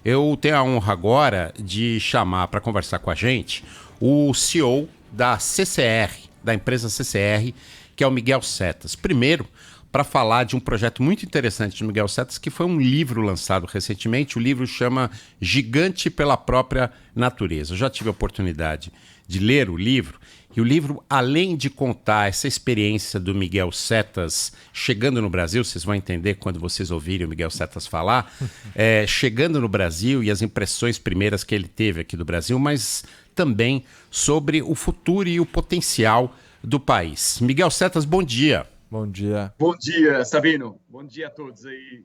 Eu tenho a honra agora de chamar para conversar com a gente o CEO da CCR, da empresa CCR, que é o Miguel Setas. Primeiro, para falar de um projeto muito interessante de Miguel Setas, que foi um livro lançado recentemente. O livro chama Gigante pela Própria Natureza. Eu já tive a oportunidade de ler o livro, e o livro, além de contar essa experiência do Miguel Setas chegando no Brasil, vocês vão entender quando vocês ouvirem o Miguel Setas falar, chegando no Brasil e as impressões primeiras que ele teve aqui do Brasil, mas também sobre o futuro e o potencial do país. Miguel Setas, bom dia. Bom dia. Bom dia, Sabino. Bom dia a todos aí.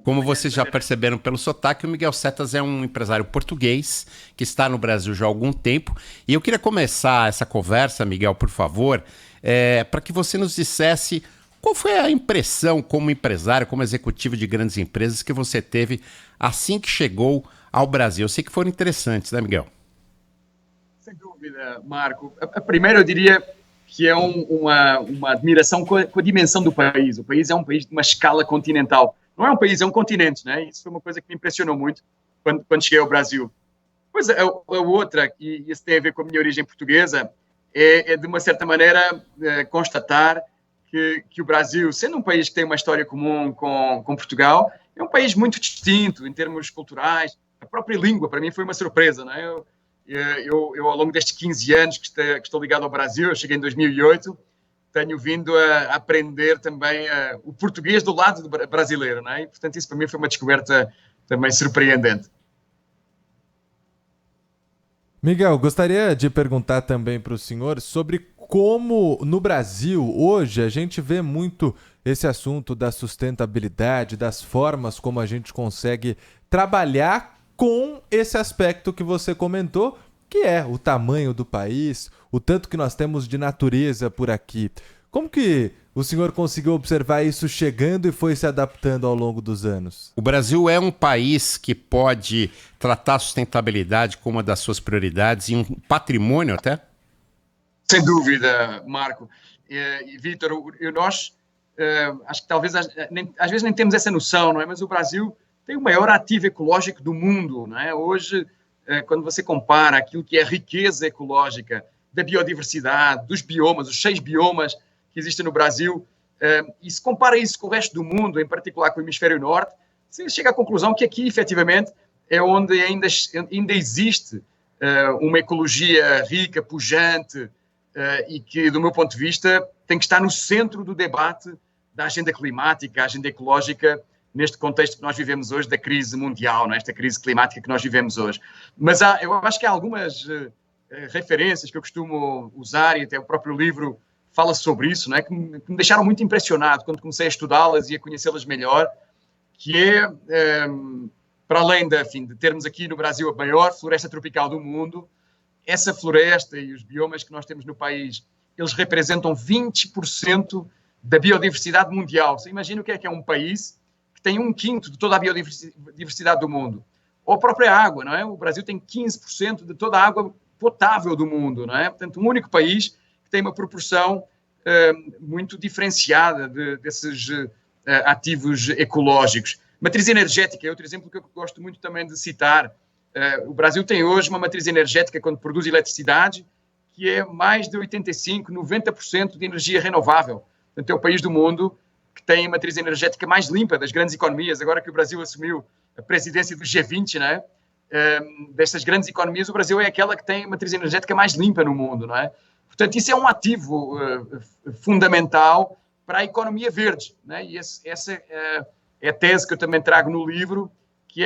Como vocês já perceberam pelo sotaque, o Miguel Setas é um empresário português que está no Brasil já há algum tempo. E eu queria começar essa conversa, Miguel, por favor, para que você nos dissesse qual foi a impressão como empresário, como executivo de grandes empresas que você teve assim que chegou ao Brasil. Eu sei que foram interessantes, né, Miguel? Sem dúvida, Marco. A primeira eu diria que é uma admiração com a dimensão do país. O país é um país de uma escala continental. Não é um país, é um continente, né? Isso foi uma coisa que me impressionou muito quando cheguei ao Brasil. Pois a outra, e isso tem a ver com a minha origem portuguesa, é de uma certa maneira constatar que o Brasil, sendo um país que tem uma história comum com Portugal, é um país muito distinto em termos culturais. A própria língua, para mim, foi uma surpresa, não é? Eu, ao longo destes 15 anos que estou ligado ao Brasil, eu cheguei em 2008, tenho vindo a aprender também o português do lado brasileiro, não é? E, portanto, isso para mim foi uma descoberta também surpreendente. Miguel, gostaria de perguntar também para o senhor sobre como no Brasil hoje a gente vê muito esse assunto da sustentabilidade, das formas como a gente consegue trabalhar com esse aspecto que você comentou, que é o tamanho do país, o tanto que nós temos de natureza por aqui. Como que o senhor conseguiu observar isso chegando e foi se adaptando ao longo dos anos? O Brasil é um país que pode tratar a sustentabilidade como uma das suas prioridades e um patrimônio até? Sem dúvida, Marco. E Vítor, nós acho que talvez às vezes nem temos essa noção, não é? Mas o Brasil tem o maior ativo ecológico do mundo, não é? Hoje, quando você compara aquilo que é a riqueza ecológica da biodiversidade, dos biomas, os 6 biomas que existem no Brasil, e se compara isso com o resto do mundo, em particular com o hemisfério norte, você chega à conclusão que aqui, efetivamente, é onde ainda existe uma ecologia rica, pujante, e que, do meu ponto de vista, tem que estar no centro do debate da agenda climática, a agenda ecológica, neste contexto que nós vivemos hoje da crise mundial, nesta crise climática que nós vivemos hoje. Mas eu acho que há algumas referências que eu costumo usar, e até o próprio livro fala sobre isso, não é? que me deixaram muito impressionado quando comecei a estudá-las e a conhecê-las melhor, que para além de termos aqui no Brasil a maior floresta tropical do mundo, essa floresta e os biomas que nós temos no país, eles representam 20% da biodiversidade mundial. Você imagina o que é um país que tem 1/5 de toda a biodiversidade do mundo. Ou a própria água, não é? O Brasil tem 15% de toda a água potável do mundo, não é? Portanto, um único país que tem uma proporção muito diferenciada desses ativos ecológicos. Matriz energética é outro exemplo que eu gosto muito também de citar. O Brasil tem hoje uma matriz energética, quando produz eletricidade, que é mais de 85%, 90% de energia renovável. Portanto, é o país do mundo que tem a matriz energética mais limpa das grandes economias. Agora que o Brasil assumiu a presidência do G20, não é? Destas grandes economias, o Brasil é aquela que tem a matriz energética mais limpa no mundo, não é? Portanto, isso é um ativo fundamental para a economia verde, não é? E essa é a tese que eu também trago no livro, que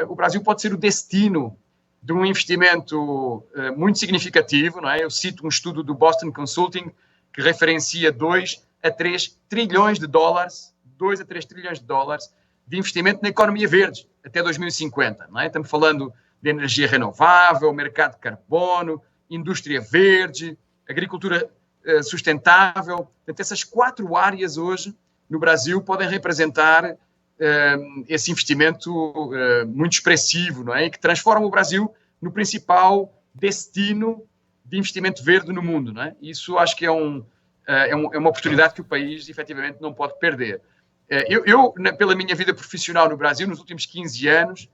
o Brasil pode ser o destino de um investimento muito significativo, não é? Eu cito um estudo do Boston Consulting que referencia 2 a 3 trilhões de dólares, 2 a 3 trilhões de dólares de investimento na economia verde até 2050, não é? Estamos falando de energia renovável, mercado de carbono, indústria verde, agricultura sustentável. Portanto, essas 4 áreas hoje no Brasil podem representar esse investimento muito expressivo, não é? E que transforma o Brasil no principal destino de investimento verde no mundo, não é? Isso acho que é uma oportunidade que o país efetivamente não pode perder. Eu, pela minha vida profissional no Brasil, nos últimos 15 anos,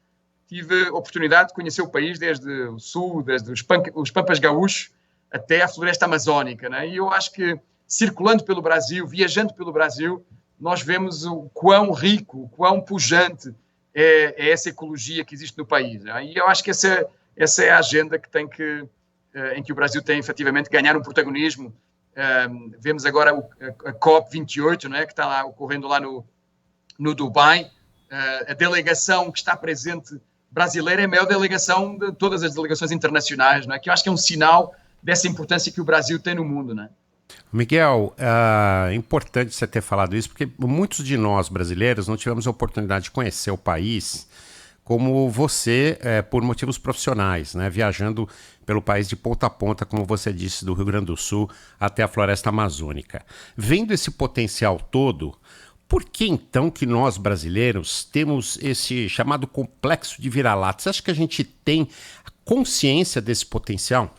tive a oportunidade de conhecer o país desde o sul, desde os Pampas Gaúchos até a floresta amazónica, né? E eu acho que, circulando pelo Brasil, viajando pelo Brasil, nós vemos o quão rico, o quão pujante é essa ecologia que existe no país, né? E eu acho que essa é a agenda que em que o Brasil tem, efetivamente, ganhar um protagonismo. Vemos agora a COP28, né, que está lá ocorrendo lá no Dubai. A delegação que está presente brasileira é a maior delegação de todas as delegações internacionais, né, que eu acho que é um sinal dessa importância que o Brasil tem no mundo, né? Miguel, é importante você ter falado isso, porque muitos de nós brasileiros não tivemos a oportunidade de conhecer o país como você, por motivos profissionais, né? Viajando pelo país de ponta a ponta, como você disse, do Rio Grande do Sul até a floresta amazônica. Vendo esse potencial todo, por que então que nós brasileiros temos esse chamado complexo de vira-lata? Você acha que a gente tem consciência desse potencial?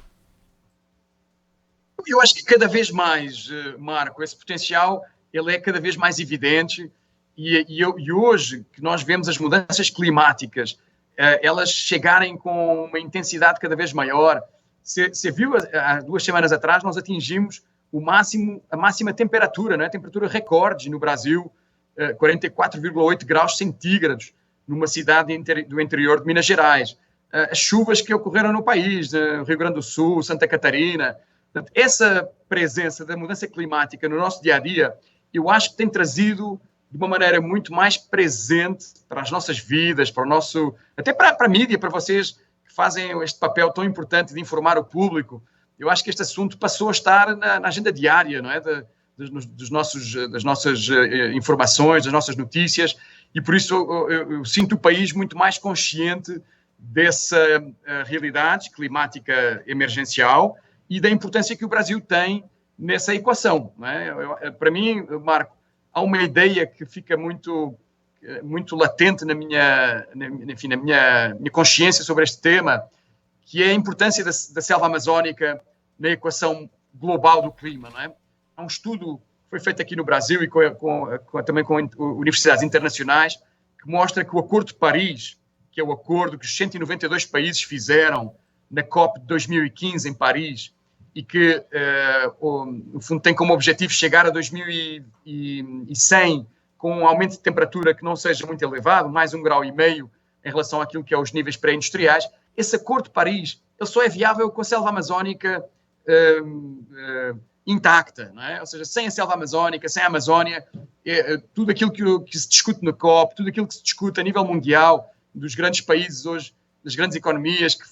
Eu acho que cada vez mais, Marco, esse potencial ele é cada vez mais evidente e hoje que nós vemos as mudanças climáticas, elas chegarem com uma intensidade cada vez maior. Você viu, há 2 semanas atrás, nós atingimos a máxima temperatura, né? Temperatura recorde no Brasil, 44,8 graus centígrados, numa cidade do interior de Minas Gerais. As chuvas que ocorreram no país, Rio Grande do Sul, Santa Catarina. Portanto, essa presença da mudança climática no nosso dia-a-dia, eu acho que tem trazido de uma maneira muito mais presente para as nossas vidas, para o nosso, até para a mídia, para vocês que fazem este papel tão importante de informar o público. Eu acho que este assunto passou a estar na agenda diária, não é? Das nossas informações, das nossas notícias, e por isso eu sinto o país muito mais consciente dessa realidade climática emergencial e da importância que o Brasil tem nessa equação, não é? Para mim, Marco, há uma ideia que fica muito latente na minha consciência sobre este tema, que é a importância da selva amazónica na equação global do clima, não é? Há um estudo que foi feito aqui no Brasil e também com universidades internacionais que mostra que o Acordo de Paris, que é o acordo que os 192 países fizeram na COP de 2015 em Paris, e que, no fundo, tem como objetivo chegar a 2100 com um aumento de temperatura que não seja muito elevado, mais 1,5 graus em relação àquilo que é os níveis pré-industriais. Esse Acordo de Paris ele só é viável com a selva amazónica intacta, não é? Ou seja, sem a selva amazónica, sem a Amazónia, tudo aquilo que se discute na COP, tudo aquilo que se discute a nível mundial, dos grandes países hoje, das grandes economias que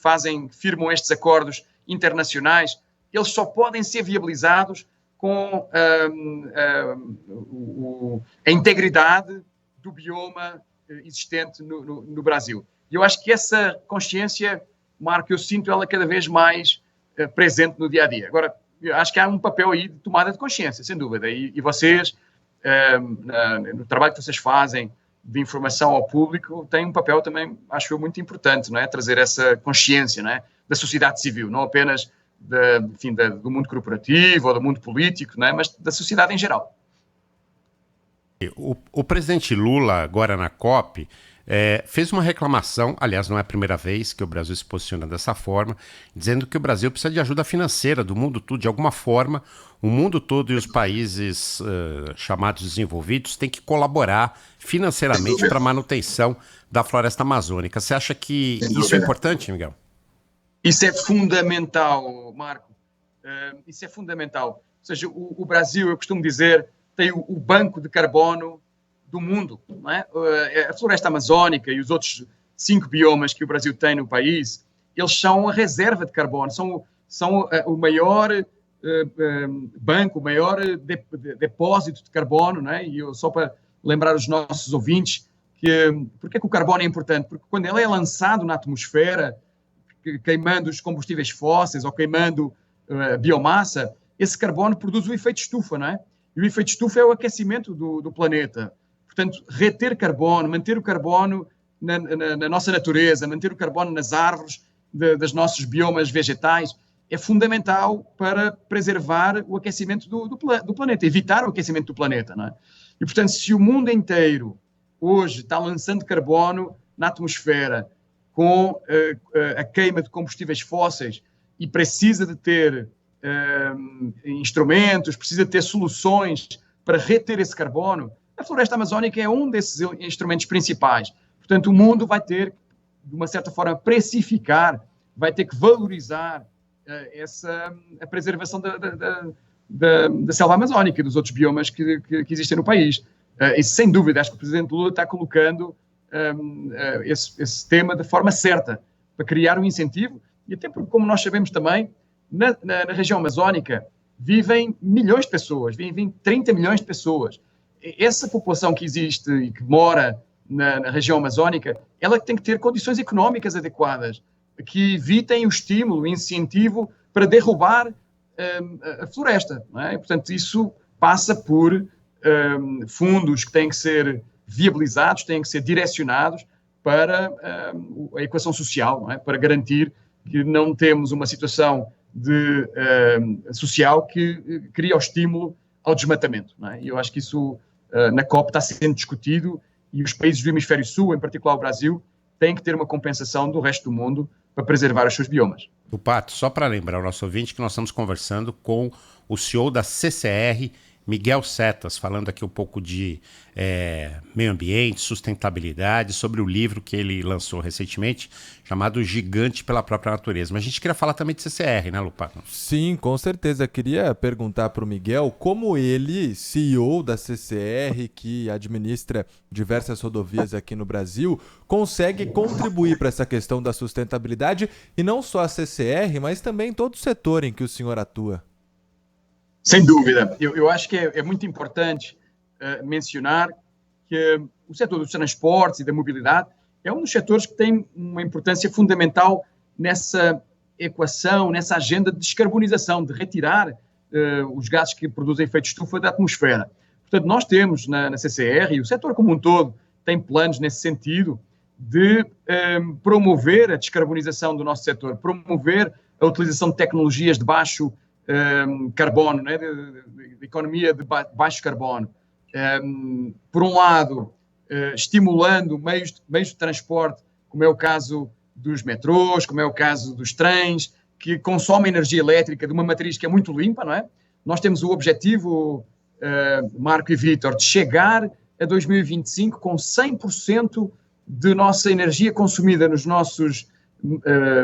firmam estes acordos internacionais, eles só podem ser viabilizados com a integridade do bioma existente no Brasil. E eu acho que essa consciência, Marco, eu sinto ela cada vez mais presente no dia-a-dia. Agora, eu acho que há um papel aí de tomada de consciência, sem dúvida. E vocês, no trabalho que vocês fazem de informação ao público, têm um papel também, acho eu, muito importante, não é? Trazer essa consciência, não é? Da sociedade civil, não apenas do mundo corporativo ou do mundo político, não é? Mas da sociedade em geral. O presidente Lula, agora na COP, fez uma reclamação, aliás, não é a primeira vez que o Brasil se posiciona dessa forma, dizendo que o Brasil precisa de ajuda financeira do mundo todo, de alguma forma, o mundo todo e os países chamados desenvolvidos têm que colaborar financeiramente para a manutenção da floresta amazônica. Você acha que isso é importante, Miguel? Isso é fundamental, Marco. Isso é fundamental. Ou seja, o Brasil, eu costumo dizer, tem o banco de carbono do mundo, não é? A floresta amazónica e os outros 5 biomas que o Brasil tem no país, eles são a reserva de carbono, são o maior banco, o maior depósito de carbono, não é? E só para lembrar os nossos ouvintes, porque que o carbono é importante? Porque quando ele é lançado na atmosfera, queimando os combustíveis fósseis ou queimando biomassa, esse carbono produz o efeito estufa, não é? E o efeito estufa é o aquecimento do planeta. Portanto, reter carbono, manter o carbono na nossa natureza, manter o carbono nas árvores dos nossos biomas vegetais, é fundamental para preservar o aquecimento do planeta, evitar o aquecimento do planeta, não é? E, portanto, se o mundo inteiro hoje está lançando carbono na atmosfera, com a queima de combustíveis fósseis e precisa de ter instrumentos, precisa de ter soluções para reter esse carbono, a floresta amazónica é um desses instrumentos principais. Portanto, o mundo vai ter, de uma certa forma, precificar, vai ter que valorizar a preservação da selva amazónica e dos outros biomas que existem no país. E, sem dúvida, acho que o Presidente Lula está colocando esse tema de forma certa, para criar um incentivo, e até porque, como nós sabemos também, na região amazónica vivem milhões de pessoas, vivem 30 milhões de pessoas. Essa população que existe e que mora na região amazónica, ela tem que ter condições económicas adequadas, que evitem o estímulo, o incentivo para derrubar a floresta. Não é? E, portanto, isso passa por fundos que têm que ser viabilizados, têm que ser direcionados para a equação social, não é? Para garantir que não temos uma situação social que cria o estímulo ao desmatamento. Não é? E eu acho que isso na COP está sendo discutido e os países do hemisfério sul, em particular o Brasil, têm que ter uma compensação do resto do mundo para preservar os seus biomas. Pato, só para lembrar o nosso ouvinte que nós estamos conversando com o CEO da CCR, Miguel Setas, falando aqui um pouco de meio ambiente, sustentabilidade, sobre o livro que ele lançou recentemente, chamado Gigante pela Própria Natureza. Mas a gente queria falar também de CCR, né, Lupato? Sim, com certeza. Queria perguntar para o Miguel como ele, CEO da CCR, que administra diversas rodovias aqui no Brasil, consegue contribuir para essa questão da sustentabilidade, e não só a CCR, mas também todo o setor em que o senhor atua. Sem dúvida. Eu acho que é muito importante mencionar que o setor dos transportes e da mobilidade é um dos setores que tem uma importância fundamental nessa equação, nessa agenda de descarbonização, de retirar os gases que produzem efeito estufa da atmosfera. Portanto, nós temos na CCR, e o setor como um todo tem planos nesse sentido, de promover a descarbonização do nosso setor, promover a utilização de tecnologias de baixo carbono, né, de economia de baixo carbono. Por um lado, estimulando meios de transporte, como é o caso dos metrôs, como é o caso dos trens, que consomem energia elétrica de uma matriz que é muito limpa, não é? Nós temos o objetivo, Marco e Vítor, de chegar a 2025 com 100% de nossa energia consumida nos nossos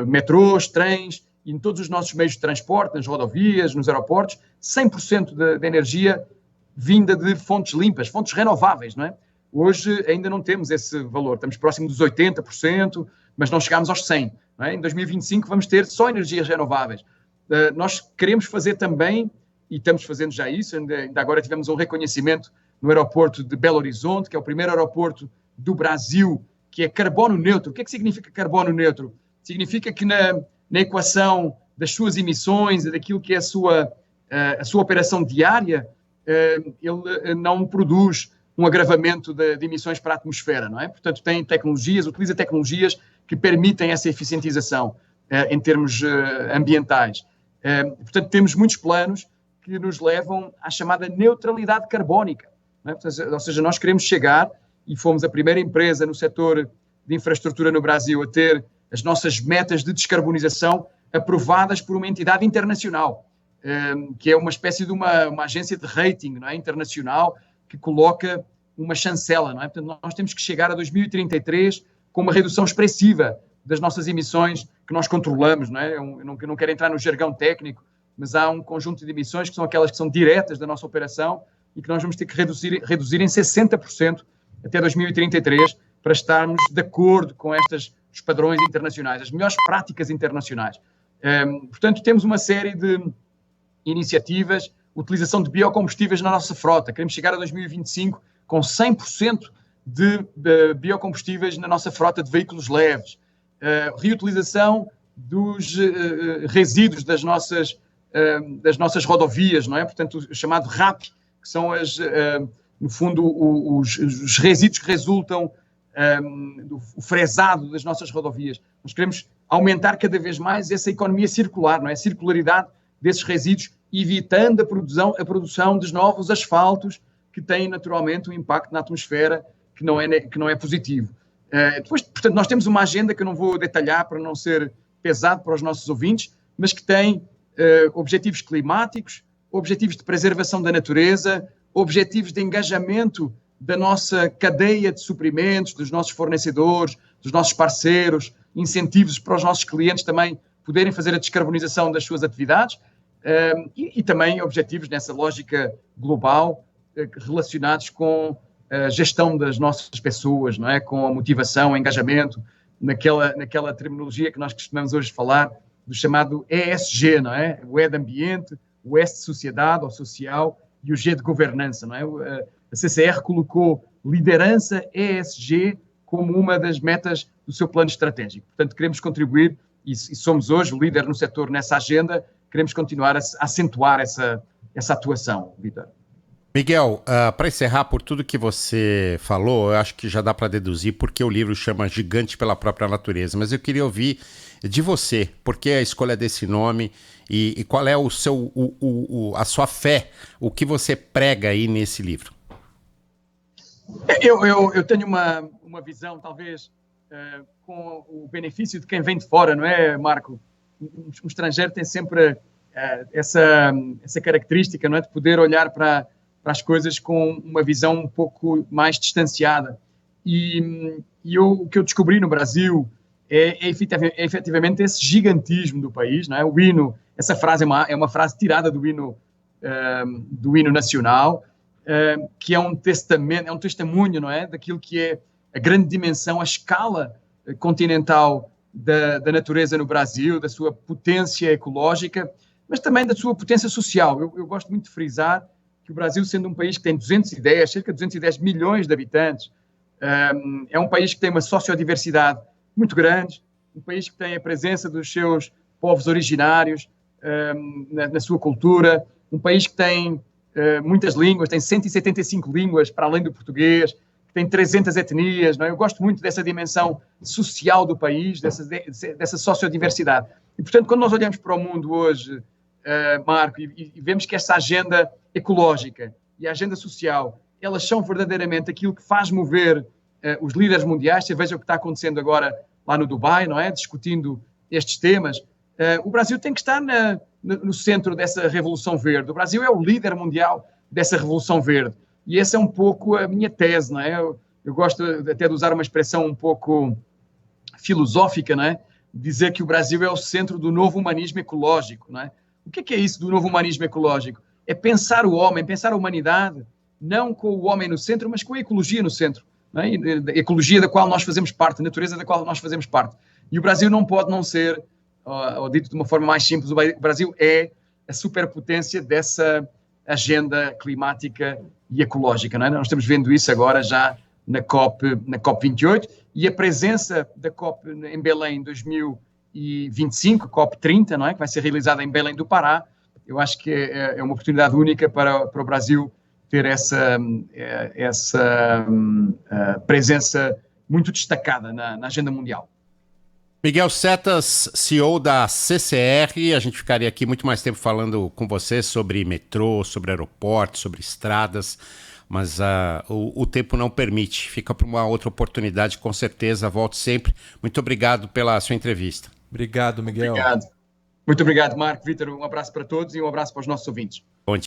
metrôs, trens, e em todos os nossos meios de transporte, nas rodovias, nos aeroportos, 100% da energia vinda de fontes limpas, fontes renováveis, não é? Hoje ainda não temos esse valor, estamos próximo dos 80%, mas não chegámos aos 100%. Não é? Em 2025 vamos ter só energias renováveis. Nós queremos fazer também, e estamos fazendo já isso, ainda agora tivemos um reconhecimento no aeroporto de Belo Horizonte, que é o primeiro aeroporto do Brasil que é carbono neutro. O que é que significa carbono neutro? Significa que na equação das suas emissões e daquilo que é a sua operação diária, ele não produz um agravamento de emissões para a atmosfera, não é? Portanto, utiliza tecnologias que permitem essa eficientização em termos ambientais. Portanto, temos muitos planos que nos levam à chamada neutralidade carbónica, não é? Ou seja, nós queremos chegar, e fomos a primeira empresa no setor de infraestrutura no Brasil a ter as nossas metas de descarbonização aprovadas por uma entidade internacional, que é uma espécie de uma agência de rating, não é? Internacional, que coloca uma chancela, não é? Portanto, nós temos que chegar a 2033 com uma redução expressiva das nossas emissões que nós controlamos, não é? Eu não quero entrar no jargão técnico, mas há um conjunto de emissões que são aquelas que são diretas da nossa operação e que nós vamos ter que reduzir em 60% até 2033 para estarmos de acordo com os padrões internacionais, as melhores práticas internacionais. Portanto, temos uma série de iniciativas, utilização de biocombustíveis na nossa frota. Queremos chegar a 2025 com 100% de biocombustíveis na nossa frota de veículos leves. Reutilização dos resíduos das nossas rodovias, não é? Portanto, o chamado RAP, que são no fundo os resíduos que resultam do fresado das nossas rodovias. Nós queremos aumentar cada vez mais essa economia circular, não é? A circularidade desses resíduos, evitando a produção de novos asfaltos que têm naturalmente um impacto na atmosfera que não é positivo. Depois, portanto, nós temos uma agenda que eu não vou detalhar para não ser pesado para os nossos ouvintes, mas que tem objetivos climáticos, objetivos de preservação da natureza, objetivos de engajamento da nossa cadeia de suprimentos, dos nossos fornecedores, dos nossos parceiros, incentivos para os nossos clientes também poderem fazer a descarbonização das suas atividades e também objetivos nessa lógica global relacionados com a gestão das nossas pessoas, não é? Com a motivação, o engajamento, naquela terminologia que nós costumamos hoje falar do chamado ESG, não é? O E de ambiente, o S de sociedade ou social e o G de governança, não é? A CCR colocou liderança ESG como uma das metas do seu plano estratégico. Portanto, queremos contribuir e somos hoje o líder no setor nessa agenda, queremos continuar a acentuar essa atuação, Vítor. Miguel, para encerrar, por tudo que você falou, eu acho que já dá para deduzir porque o livro chama Gigante pela Própria Natureza, mas eu queria ouvir de você, por que a escolha desse nome e qual é a sua fé, o que você prega aí nesse livro? Eu tenho uma visão, talvez, com o benefício de quem vem de fora, não é, Marco? Um estrangeiro tem sempre essa característica, não é, de poder olhar para as coisas com uma visão um pouco mais distanciada. E o que eu descobri no Brasil é efetivamente esse gigantismo do país, não é? O hino, essa frase é uma frase tirada do hino nacional, que é um testemunho, não é? Daquilo que é a grande dimensão, a escala continental da natureza no Brasil, da sua potência ecológica, mas também da sua potência social. Eu gosto muito de frisar que o Brasil, sendo um país que tem cerca de 210 milhões de habitantes, é um país que tem uma sociodiversidade muito grande, um país que tem a presença dos seus povos originários na sua cultura, um país que tem muitas línguas, tem 175 línguas para além do português, que tem 300 etnias, não é? Eu gosto muito dessa dimensão social do país, dessa sociodiversidade. E, portanto, quando nós olhamos para o mundo hoje, Marco, e vemos que essa agenda ecológica e a agenda social, elas são verdadeiramente aquilo que faz mover os líderes mundiais. Você veja o que está acontecendo agora lá no Dubai, não é? Discutindo estes temas. O Brasil tem que estar no centro dessa revolução verde. O Brasil é o líder mundial dessa revolução verde. E essa é um pouco a minha tese, não é? Eu gosto até de usar uma expressão um pouco filosófica, não é? Dizer que o Brasil é o centro do novo humanismo ecológico, não é? O que é isso do novo humanismo ecológico? É pensar o homem, pensar a humanidade, não com o homem no centro, mas com a ecologia no centro. Não é? A ecologia da qual nós fazemos parte, a natureza da qual nós fazemos parte. E o Brasil não pode não ser, ou dito de uma forma mais simples, o Brasil é a superpotência dessa agenda climática e ecológica. Não é? Nós estamos vendo isso agora já na COP28 e a presença da COP em Belém 2025, COP30, não é? Que vai ser realizada em Belém do Pará. Eu acho que é uma oportunidade única para o Brasil ter essa presença muito destacada na agenda mundial. Miguel Setas, CEO da CCR, a gente ficaria aqui muito mais tempo falando com você sobre metrô, sobre aeroportos, sobre estradas, mas o tempo não permite. Fica para uma outra oportunidade, com certeza. Volte sempre. Muito obrigado pela sua entrevista. Obrigado, Miguel. Obrigado. Muito obrigado, Marco, Vítor. Um abraço para todos e um abraço para os nossos ouvintes. Bom dia.